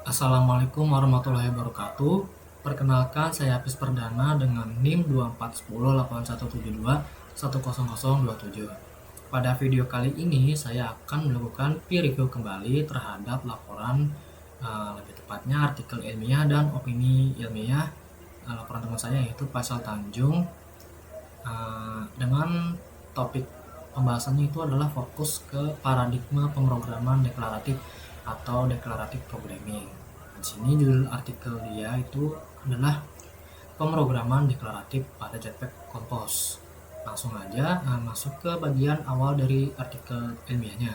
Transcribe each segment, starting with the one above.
Assalamualaikum warahmatullahi wabarakatuh. Perkenalkan, saya Hafiz Perdana dengan NIM 24108172100027. Pada video kali ini saya akan melakukan peer review kembali terhadap laporan, lebih tepatnya artikel ilmiah dan opini ilmiah laporan teman saya yaitu Faisal Tanjung, dengan topik pembahasannya itu adalah fokus ke paradigma pemrograman deklaratif atau declarative programming. Di sini judul artikel dia itu adalah pemrograman deklaratif pada Jetpack Compose. Langsung aja masuk ke bagian awal dari artikel ilmiahnya.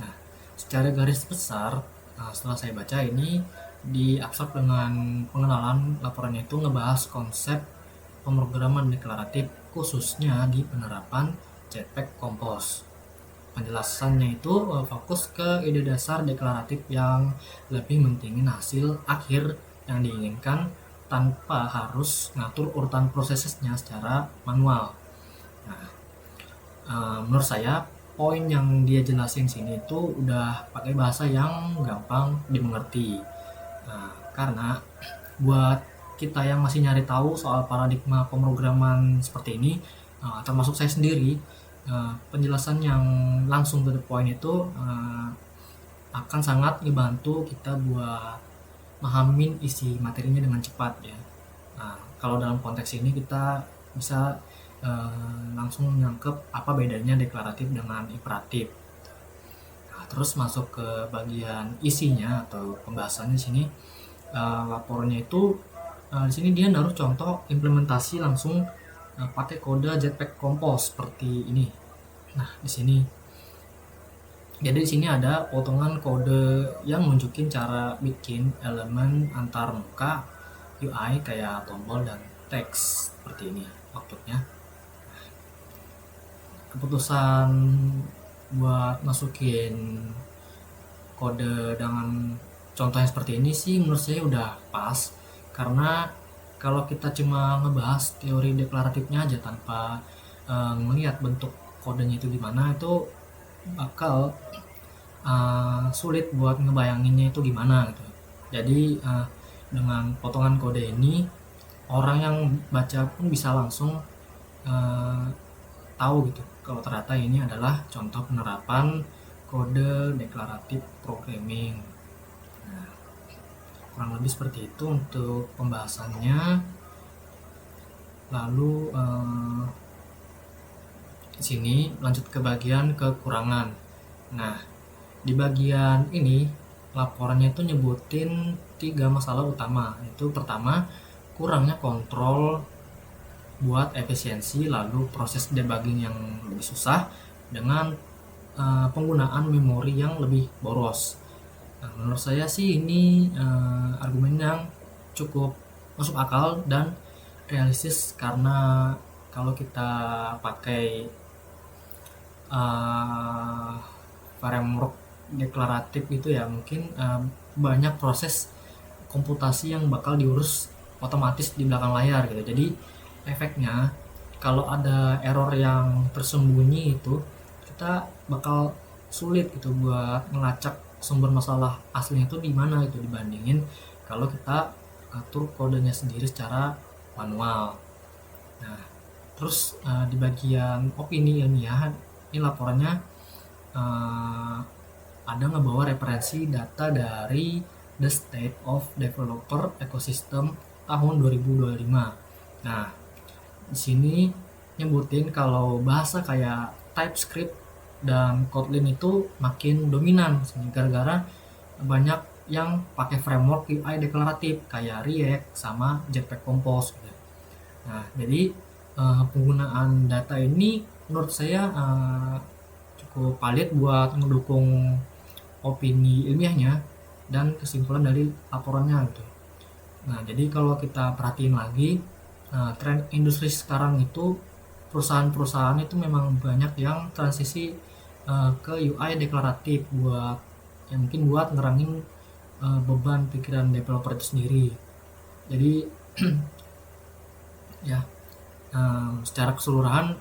Nah, secara garis besar, setelah saya baca ini di abstrak dengan pengenalan laporannya itu ngebahas konsep pemrograman deklaratif khususnya di penerapan Jetpack Compose. Penjelasannya itu fokus ke ide dasar deklaratif yang lebih mentingin hasil akhir yang diinginkan tanpa harus ngatur urutan prosesnya secara manual. Nah, menurut saya poin yang dia jelasin sini itu udah pakai bahasa yang gampang dimengerti. Karena buat kita yang masih nyari tahu soal paradigma pemrograman seperti ini, termasuk saya sendiri, penjelasan yang langsung to the point itu akan sangat ngebantu kita buat memahami isi materinya dengan cepat ya. Kalau dalam konteks ini kita bisa langsung nyangkep apa bedanya deklaratif dengan imperatif. Terus masuk ke bagian isinya atau pembahasannya sini. Laporannya itu di sini dia naruh contoh implementasi langsung pakai kode Jetpack Compose seperti ini. Nah, di sini jadi di sini ada potongan kode yang nunjukin cara bikin elemen antar muka UI kayak tombol dan teks seperti ini outputnya. Keputusan buat masukin kode dengan contohnya seperti ini sih menurut saya udah pas, karena kalau kita cuma ngebahas teori deklaratifnya aja tanpa melihat bentuk kodenya itu gimana, itu bakal sulit buat ngebayanginnya itu gimana gitu. Jadi dengan potongan kode ini orang yang baca pun bisa langsung tahu gitu kalau ternyata ini adalah contoh penerapan kode deklaratif programming. Nah, kurang lebih seperti itu untuk pembahasannya. Lalu di sini lanjut ke bagian kekurangan. Nah, di bagian ini laporannya itu nyebutin 3 masalah utama. Itu pertama, kurangnya kontrol buat efisiensi, lalu proses debugging yang lebih susah dengan penggunaan memori yang lebih boros. Nah, menurut saya sih ini argumen yang cukup masuk akal dan realistis, karena kalau kita pakai framework deklaratif itu ya mungkin banyak proses komputasi yang bakal diurus otomatis di belakang layar gitu. Jadi efeknya kalau ada error yang tersembunyi itu kita bakal sulit gitu buat ngelacak sumber masalah aslinya itu di mana itu dibandingin kalau kita atur kodenya sendiri secara manual. Nah, terus di bagian opini ilmiah ini laporannya ada ngebawa referensi data dari The State of Developer Ecosystem tahun 2025. Nah, di sini nyebutin kalau bahasa kayak TypeScript dan Kotlin itu makin dominan gara-gara banyak yang pakai framework UI deklaratif kayak React sama Jetpack Compose gitu. Nah, jadi penggunaan data ini menurut saya cukup valid buat mendukung opini ilmiahnya dan kesimpulan dari laporannya gitu. Nah, jadi kalau kita perhatiin lagi tren industri sekarang itu perusahaan-perusahaan itu memang banyak yang transisi ke UI deklaratif buat yang mungkin buat ngerangin beban pikiran developer itu sendiri. Jadi ya secara keseluruhan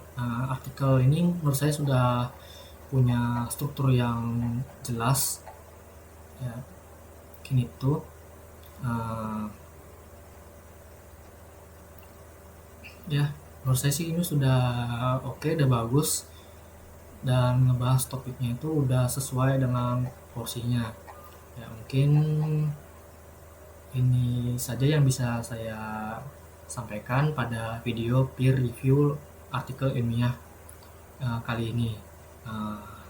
artikel ini menurut saya sudah punya struktur yang jelas ya, mungkin itu. uh, ya menurut saya sih ini sudah oke, udah bagus, dan ngebahas topiknya itu udah sesuai dengan porsinya. Ya mungkin ini saja yang bisa saya sampaikan pada video peer review artikel ilmiah kali ini. Uh,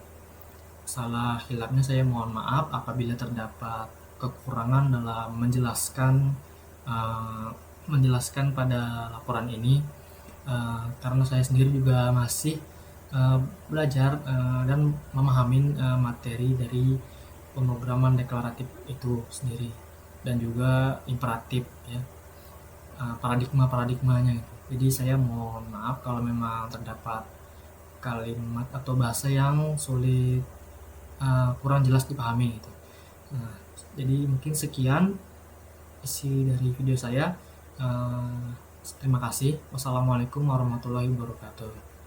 Salah hilapnya saya mohon maaf apabila terdapat kekurangan dalam uh, menjelaskan pada laporan ini, karena saya sendiri juga masih belajar dan memahami materi dari pemrograman deklaratif itu sendiri, dan juga imperatif ya, paradigma-paradigmanya. Jadi saya mohon maaf kalau memang terdapat kalimat atau bahasa yang sulit, kurang jelas dipahami gitu. Nah, jadi mungkin sekian isi dari video saya. Terima kasih. Wassalamualaikum warahmatullahi wabarakatuh.